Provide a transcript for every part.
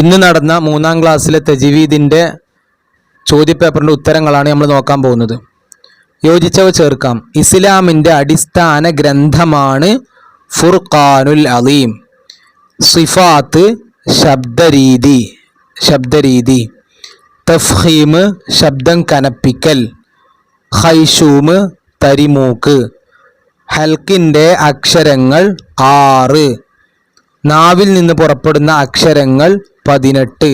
ഇന്ന് നടന്ന 3ാം ക്ലാസ്സിലെ തജ്വീദിൻ്റെ ചോദ്യപേപ്പറിൻ്റെ ഉത്തരങ്ങളാണ് നമ്മൾ നോക്കാൻ പോകുന്നത്. യോജിച്ചവ ചേർക്കാം. ഇസ്ലാമിൻ്റെ അടിസ്ഥാന ഗ്രന്ഥമാണ് ഫുർഖാനുൽ അലീം. സിഫാത്ത് ശബ്ദരീതി, തഫ്ഹീം ശബ്ദം കനപ്പിക്കൽ, ഖൈശൂം തരിമൂക്ക്, ഹൽക്കിൻ്റെ അക്ഷരങ്ങൾ 6, നാവിൽ നിന്ന് പുറപ്പെടുന്ന അക്ഷരങ്ങൾ 18.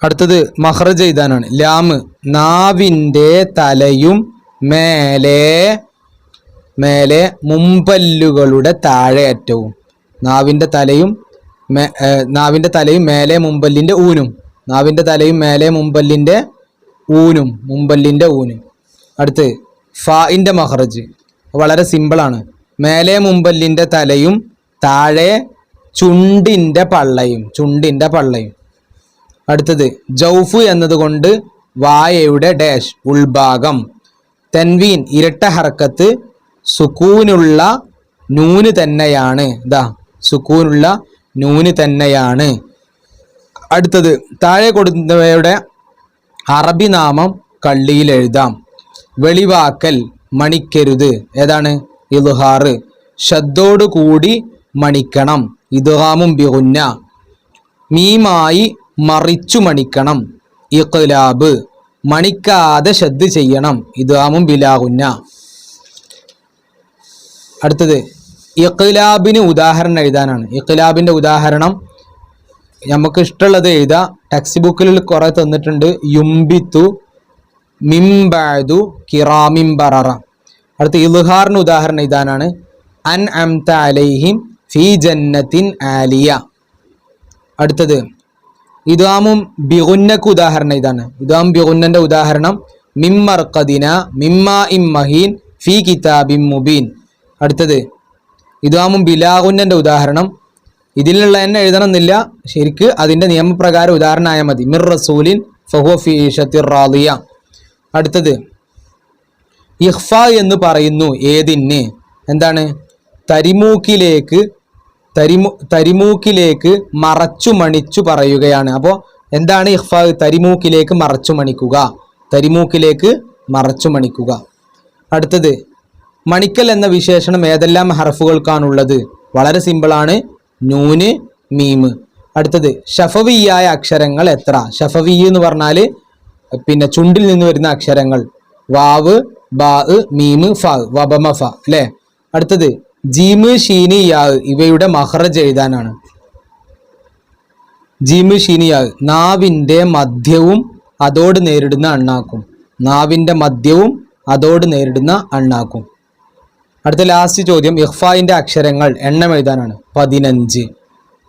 അടുത്തത് മഖ്റജ് എഴുതാനാണ്. ലാമ് നാവിൻ്റെ തലയും മേലെ മുമ്പല്ലുകളുടെ താഴെ അറ്റവും. നാവിൻ്റെ തലയും മേലെ മുമ്പല്ലിൻ്റെ ഊനും. നാവിൻ്റെ തലയും മേലെ മുമ്പല്ലിൻ്റെ ഊനും. അടുത്ത് ഫാഇൻ്റെ മഖ്റജ് വളരെ സിമ്പിളാണ്. മേലെ മുമ്പല്ലിൻ്റെ തലയും താഴെ ചുണ്ടിൻ്റെ പള്ളയും. അടുത്തത് ജൗഫ് എന്നതുകൊണ്ട് വായയുടെ ഡാഷ് ഉൾഭാഗം. തൻവീൻ ഇരട്ട ഹർക്കത്ത് സുക്കൂനുള്ള നൂന് തന്നെയാണ്. സുക്കൂനുള്ള നൂന് തന്നെയാണ്. അടുത്തത് താഴെ കൊടുത്തവയുടെ അറബി നാമം കള്ളിയിൽ എഴുതാം. വെളിവാക്കൽ മണിക്കരുത് ഏതാണ്? ഇദ്ഹാർ. ഷദ്ദോട് കൂടി മണിക്കണം ഇദ്ഗാമും ബിഗുന്ന. മീമായി മറിച്ചു മണിക്കണം ഇഖ്ലാബ്. മണിക്കാതെ ഷദ് ചെയ്യണം ഇദ്ഗാമും ബിലാഗുന്ന. അടുത്തത് ഇഖ്ലാബിന് ഉദാഹരണം എഴുതാനാണ്. ഇഖ്ലാബിൻ്റെ ഉദാഹരണം നമുക്ക് ഇഷ്ടമുള്ളത് എഴുതാം. ടെക്സ്റ്റ് ബുക്കിൽ കുറെ തന്നിട്ടുണ്ട്. യുംബിത്തു മിംബഅദു കിറാമിൻ ബററ. അടുത്ത ഇദ്ഹാറിന് ഉദാഹരണം എഴുതാനാണ്. അൻ അംത അലൈഹിം ഫീ ജന്നത്തിൻ ആലിയ. അടുത്തത് ഇദ്ഗാമും ബിഗുന്നക്ക് ഉദാഹരണം ഇതാണ്. ഇദ്ഗാമും ബിഗുന്നന്റെ ഉദാഹരണം മിമ്മർഖദിന മിമ്മാ ഇം മഹീൻ ഫീ കിതാബിൻ മുബീൻ. അടുത്തത് ഇദ്ഗാമും ബിലാഗുന്നന്റെ ഉദാഹരണം ഇതിലുള്ള തന്നെ എഴുതണമെന്നില്ല, ശരിക്ക് അതിൻ്റെ നിയമപ്രകാരം ഉദാഹരണമായാൽ മതി. മിർ റസൂലിൻ ഫഹുവ ഫീ ഈശത്തിർ റാദിയ. അടുത്തത് ഇഖ്ഫ എന്ന് പറയുന്നു ഏതിന്? എന്താണ്? തരിമൂക്കിലേക്ക് മറച്ചു മണിച്ചു പറയുകയാണ്. അപ്പോൾ എന്താണ് ഇഖ്ഫ? തരിമൂക്കിലേക്ക് മറച്ചു മണിക്കുക. അടുത്തത് മണിക്കൽ എന്ന വിശേഷണം ഏതെല്ലാം ഹർഫുകൾക്കാണുള്ളത്? വളരെ സിമ്പിളാണ്. നൂന് മീമ്. അടുത്തത് ഷഫവിയായ അക്ഷരങ്ങൾ എത്ര? ഷഫവി എന്ന് പറഞ്ഞാൽ പിന്നെ ചുണ്ടിൽ നിന്ന് വരുന്ന അക്ഷരങ്ങൾ വാവ് ബാ മീമ് ഫ വബമ ഫ അല്ലേ. അടുത്തത് ജീമ് ഷീന് യാ ഇവയുടെ മഖ്റജ് എഴുതാനാണ്. ജീമ് ഷീന് യാ നാവിൻ്റെ മധ്യവും അതോട് നേരിടുന്ന അണ്ണാക്കും. അടുത്ത ലാസ്റ്റ് ചോദ്യം ഇഖ്ഫായിൻ്റെ അക്ഷരങ്ങൾ എണ്ണം എഴുതാനാണ്. 15.